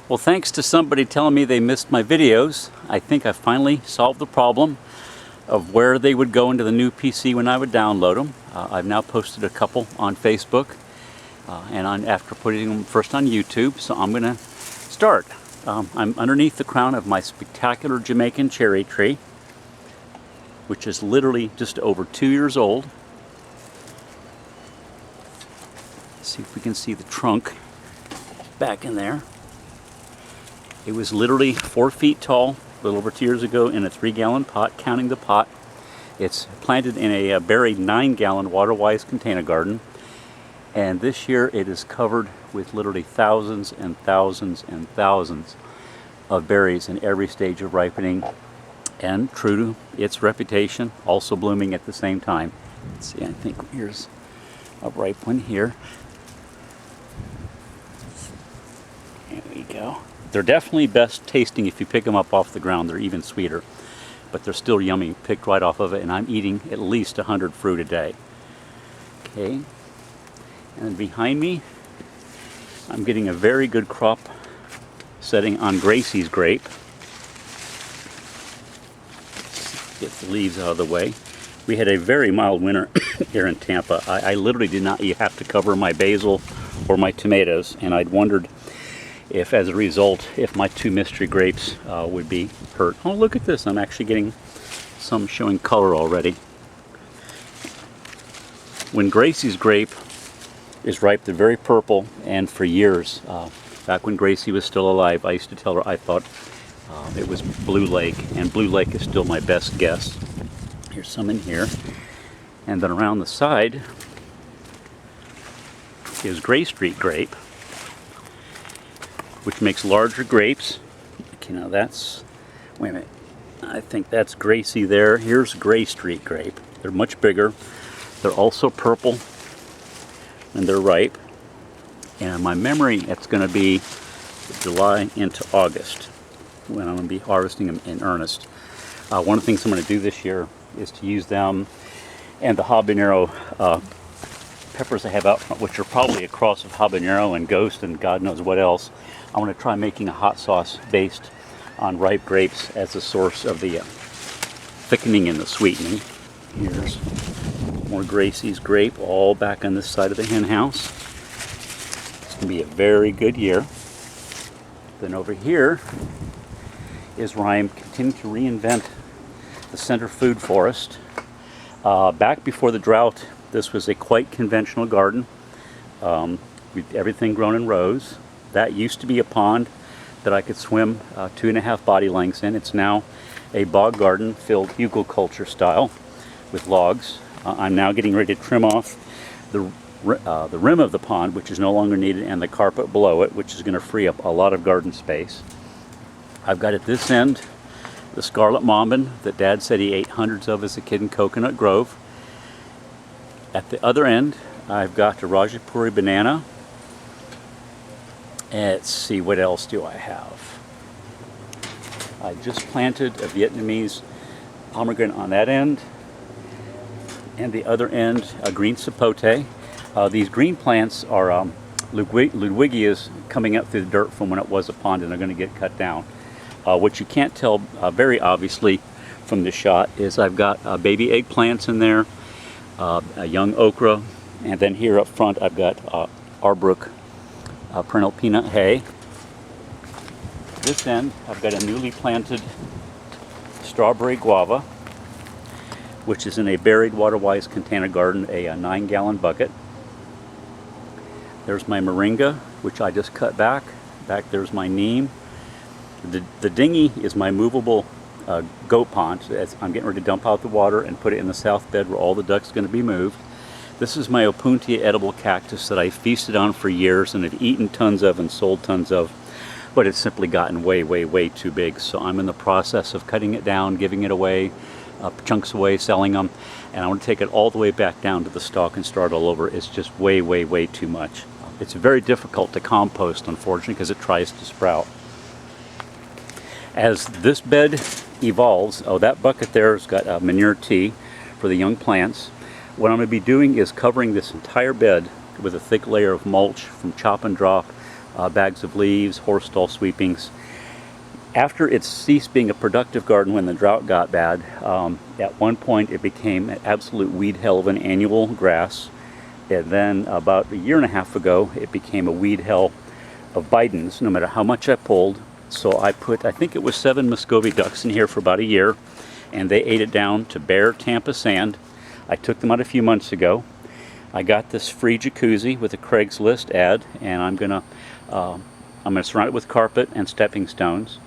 Well, thanks to somebody telling me they missed my videos, I think I finally solved the problem of where they would go into the new PC when I would download them. I've now posted a couple on Facebook after putting them first on YouTube, so I'm going to start. I'm underneath the crown of my spectacular Jamaican cherry tree, which is literally just over 2 years old. Let's see if we can see the trunk back in there. It was literally 4 feet tall, a little over 2 years ago, in a 3-gallon pot, counting the pot. It's planted in a buried 9-gallon water-wise container garden. And this year it is covered with literally thousands and thousands and thousands of berries in every stage of ripening. And true to its reputation, also blooming at the same time. Let's see, I think here's a ripe one here. There we go. They're definitely best tasting if you pick them up off the ground. They're even sweeter, but they're still yummy, picked right off of it, and I'm eating at least 100 fruit a day. Okay, and behind me, I'm getting a very good crop setting on Gracie's grape. Get the leaves out of the way. We had a very mild winter here in Tampa. I literally did not have to cover my basil or my tomatoes, and I'd wondered if, as a result, if my 2 mystery grapes would be hurt. Oh, look at this. I'm actually getting some showing color already. When Gracie's grape is ripe, they're very purple, and for years, back when Gracie was still alive, I used to tell her I thought it was Blue Lake, and Blue Lake is still my best guess. Here's some in here. And then around the side is Gray Street grape, which makes larger grapes. Okay, now that's, wait a minute, I think that's Gracie there. Here's Gray Street grape. They're much bigger. They're also purple, and they're ripe. And in my memory, it's going to be July into August when I'm going to be harvesting them in earnest. One of the things I'm going to do this year is to use them and the habanero peppers I have out front, which are probably a cross of habanero and ghost and God knows what else. I want to try making a hot sauce based on ripe grapes as a source of the thickening and the sweetening. Here's more Gracie's grape, all back on this side of the hen house. It's going to be a very good year. Then over here is where I'm continuing to reinvent the center food forest. Back before the drought, this was a quite conventional garden with everything grown in rows. That used to be a pond that I could swim 2.5 body lengths in. It's now a bog garden filled hugelkultur style with logs. I'm now getting ready to trim off the rim of the pond, which is no longer needed, and the carpet below it, which is going to free up a lot of garden space. I've got at this end the scarlet mambin that Dad said he ate hundreds of as a kid in Coconut Grove. At the other end, I've got the Rajapuri banana. Let's see, what else do I have? I just planted a Vietnamese pomegranate on that end, and the other end, a green sapote. These green plants are Ludwigias coming up through the dirt from when it was a pond, and they're going to get cut down. What you can't tell very obviously from this shot is I've got baby eggplants in there, a young okra, and then here up front I've got Arbrook perennial peanut hay. This end I've got a newly planted strawberry guava, which is in a buried water-wise container garden, a 9-gallon bucket. There's my moringa, which I just cut back. Back there's my neem. The dinghy is my movable goat pond. I'm getting ready to dump out the water and put it in the south bed where all the ducks are going to be moved. This is my opuntia edible cactus that I feasted on for years and have eaten tons of and sold tons of, but it's simply gotten way, way, way too big. So I'm in the process of cutting it down, giving it away, chunks away, selling them, and I want to take it all the way back down to the stalk and start all over. It's just way, way, way too much. It's very difficult to compost, unfortunately, because it tries to sprout. As this bed evolves, that bucket there has got manure tea for the young plants. What I'm going to be doing is covering this entire bed with a thick layer of mulch from Chop and Drop bags of leaves, horse stall sweepings. After it ceased being a productive garden when the drought got bad, at one point it became an absolute weed hell of an annual grass. And then about a year and a half ago, it became a weed hell of Bidens, no matter how much I pulled. So I put, I think it was 7 Muscovy ducks in here for about a year, and they ate it down to bare Tampa sand. I took them out a few months ago. I got this free jacuzzi with a Craigslist ad, and I'm gonna surround it with carpet and stepping stones.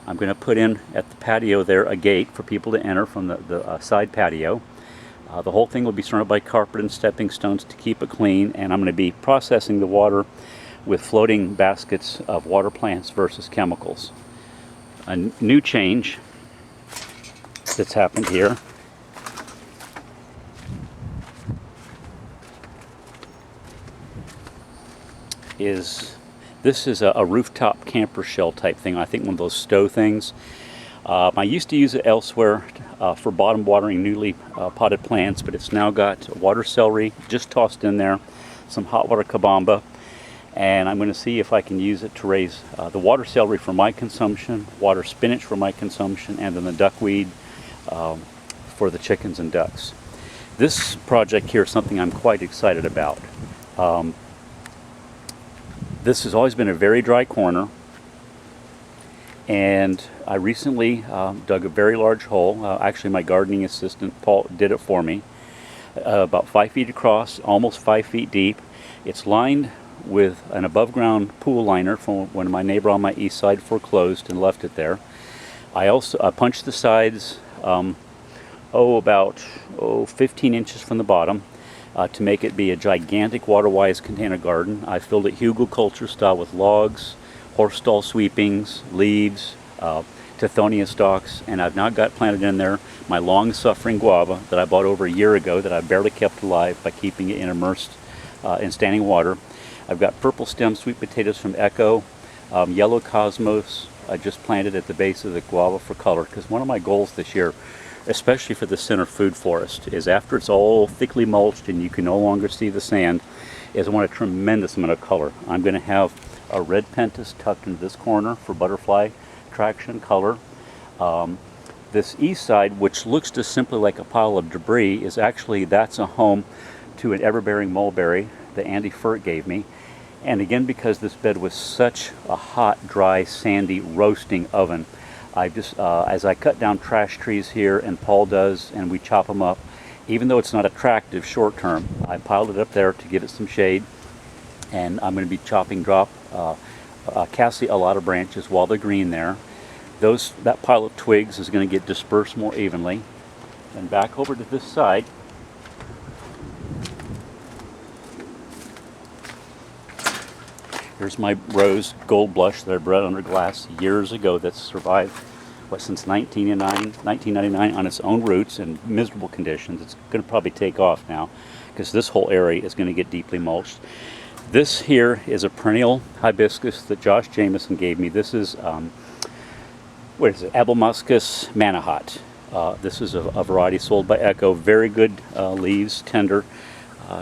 I'm going to put in at the patio there a gate for people to enter from the side patio. The whole thing will be surrounded by carpet and stepping stones to keep it clean, and I'm going to be processing the water with floating baskets of water plants versus chemicals. A new change that's happened here is this is a rooftop camper shell type thing. I think one of those stow things. I used to use it elsewhere for bottom watering newly potted plants, but it's now got water celery just tossed in there, some hot water kabamba, and I'm going to see if I can use it to raise the water celery for my consumption, water spinach for my consumption, and then the duckweed for the chickens and ducks. This project here is something I'm quite excited about. This has always been a very dry corner, and I recently dug a very large hole. Actually, my gardening assistant Paul did it for me, about 5 feet across, almost 5 feet deep. It's lined with an above ground pool liner from when my neighbor on my east side foreclosed and left it there. I also punched the sides about 15 inches from the bottom to make it be a gigantic water-wise container garden. I filled it hugelkultur style with logs, horse stall sweepings, leaves, tithonia stalks, and I've now got planted in there my long-suffering guava that I bought over a year ago that I barely kept alive by keeping it immersed in standing water. I've got purple stem sweet potatoes from Echo, yellow cosmos I just planted at the base of the guava for color, because one of my goals this year, especially for the center food forest, is after it's all thickly mulched and you can no longer see the sand, is I want a tremendous amount of color. I'm going to have a red pentas tucked into this corner for butterfly attraction color. This east side, which looks just simply like a pile of debris, is actually, that's a home to an everbearing mulberry that Andy Furt gave me. And again, because this bed was such a hot, dry, sandy, roasting oven, I just, as I cut down trash trees here, and Paul does, and we chop them up, even though it's not attractive short term, I piled it up there to give it some shade, and I'm going to be chopping drop cassia alata branches while they're green there. That pile of twigs is going to get dispersed more evenly. And back over to this side, here's my rose gold blush that I bred under glass years ago that's survived, since 1999 on its own roots in miserable conditions. It's going to probably take off now because this whole area is going to get deeply mulched. This here is a perennial hibiscus that Josh Jameson gave me. This is, what is it, Abelmuscus Manahat. This is a variety sold by Echo. Very good leaves, tender.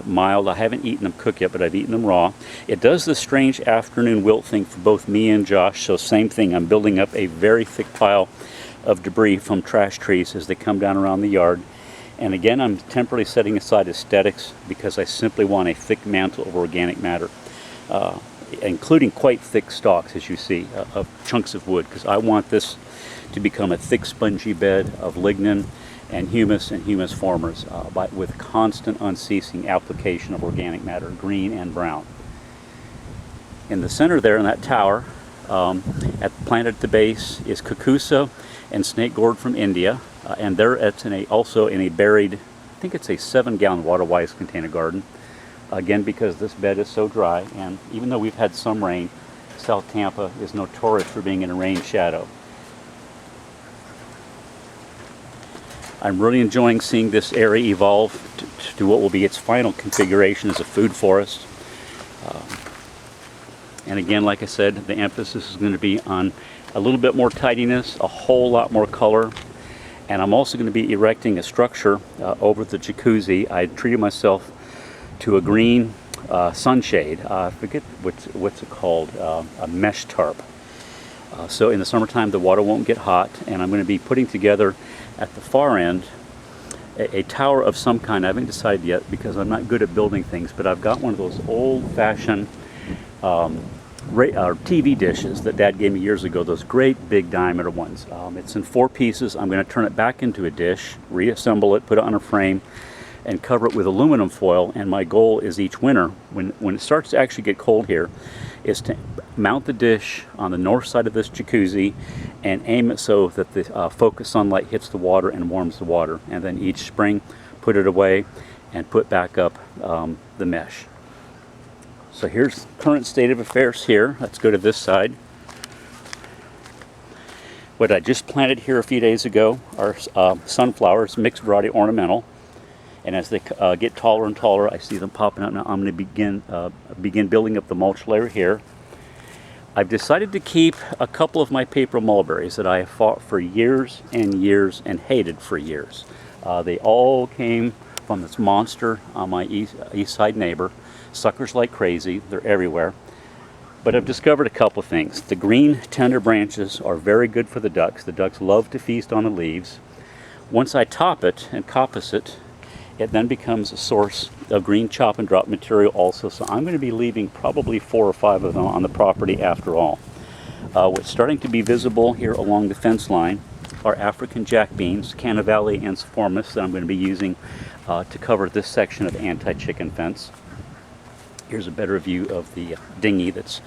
Mild. I haven't eaten them cooked yet, but I've eaten them raw. It does the strange afternoon wilt thing for both me and Josh, so same thing. I'm building up a very thick pile of debris from trash trees as they come down around the yard. And again, I'm temporarily setting aside aesthetics because I simply want a thick mantle of organic matter, including quite thick stalks, as you see, of chunks of wood, because I want this to become a thick spongy bed of lignin and humus formers with constant unceasing application of organic matter, green and brown. In the center there in that tower, planted at the base, is cucusa and snake gourd from India, and there it's also in a buried, I think it's a 7-gallon water-wise container garden. Again, because this bed is so dry, and even though we've had some rain, South Tampa is notorious for being in a rain shadow. I'm really enjoying seeing this area evolve to what will be its final configuration as a food forest. And again, like I said, the emphasis is going to be on a little bit more tidiness, a whole lot more color. And I'm also going to be erecting a structure over the jacuzzi. I treated myself to a green sunshade. I forget what's it called, a mesh tarp. So in the summertime the water won't get hot, and I'm going to be putting together at the far end a tower of some kind. I haven't decided yet because I'm not good at building things, but I've got one of those old-fashioned TV dishes that Dad gave me years ago, those great big diameter ones. It's in 4 pieces. I'm going to turn it back into a dish, reassemble it, put it on a frame, and cover it with aluminum foil. And my goal is each winter, when it starts to actually get cold here, is to mount the dish on the north side of this jacuzzi and aim it so that the focused sunlight hits the water and warms the water. And then each spring, put it away and put back up the mesh. So here's the current state of affairs here. Let's go to this side. What I just planted here a few days ago are sunflowers, mixed variety ornamental. And as they get taller and taller, I see them popping up. Now I'm going to begin building up the mulch layer here. I've decided to keep a couple of my paper mulberries that I have fought for years and years and hated for years. They all came from this monster on my east side neighbor. Suckers like crazy. They're everywhere. But I've discovered a couple of things. The green tender branches are very good for the ducks. The ducks love to feast on the leaves. Once I top it and coppice it, it then becomes a source of green chop and drop material also. So I'm going to be leaving probably 4 or 5 of them on the property after all. What's starting to be visible here along the fence line are African jack beans, Canavale ensiformis, that I'm going to be using to cover this section of anti-chicken fence. Here's a better view of the dinghy that's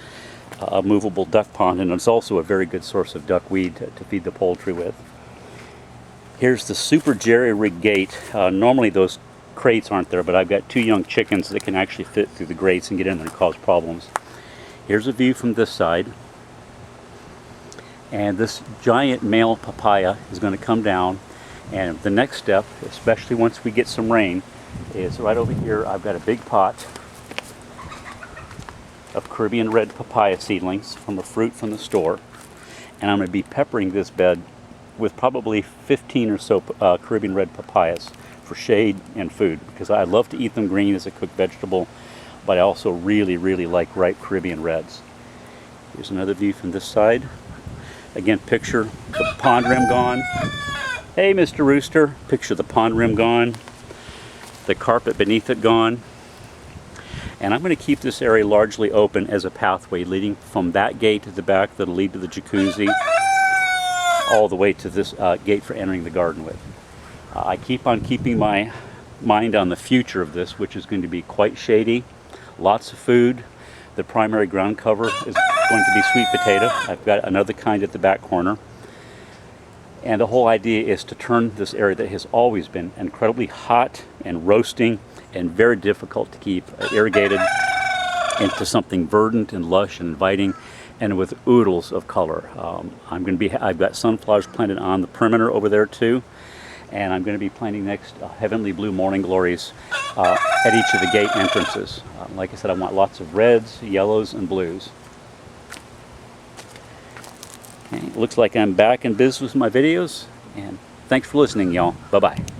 a movable duck pond, and it's also a very good source of duckweed to feed the poultry with. Here's the super jerry-rig gate. Normally those crates aren't there, but I've got 2 young chickens that can actually fit through the grates and get in there and cause problems. Here's a view from this side. And this giant male papaya is going to come down, and the next step, especially once we get some rain, is right over here. I've got a big pot of Caribbean red papaya seedlings from a fruit from the store, and I'm going to be peppering this bed with probably 15 or so Caribbean red papayas for shade and food, because I love to eat them green as a cooked vegetable, but I also really like ripe Caribbean reds. Here's another view from this side. Again, picture the pond rim gone. Hey, Mr. Rooster. Picture the pond rim gone, the carpet beneath it gone. And I'm going to keep this area largely open as a pathway leading from that gate to the back that'll lead to the jacuzzi, all the way to this gate for entering the garden with. I keep on keeping my mind on the future of this, which is going to be quite shady, lots of food. The primary ground cover is going to be sweet potato. I've got another kind at the back corner. And the whole idea is to turn this area that has always been incredibly hot and roasting and very difficult to keep irrigated into something verdant and lush and inviting, and with oodles of color. I've got sunflowers planted on the perimeter over there too, and I'm going to be planting next heavenly blue morning glories at each of the gate entrances. Like I said, I want lots of reds, yellows, and blues. Okay, it looks like I'm back in business with my videos, and thanks for listening, y'all. Bye-bye.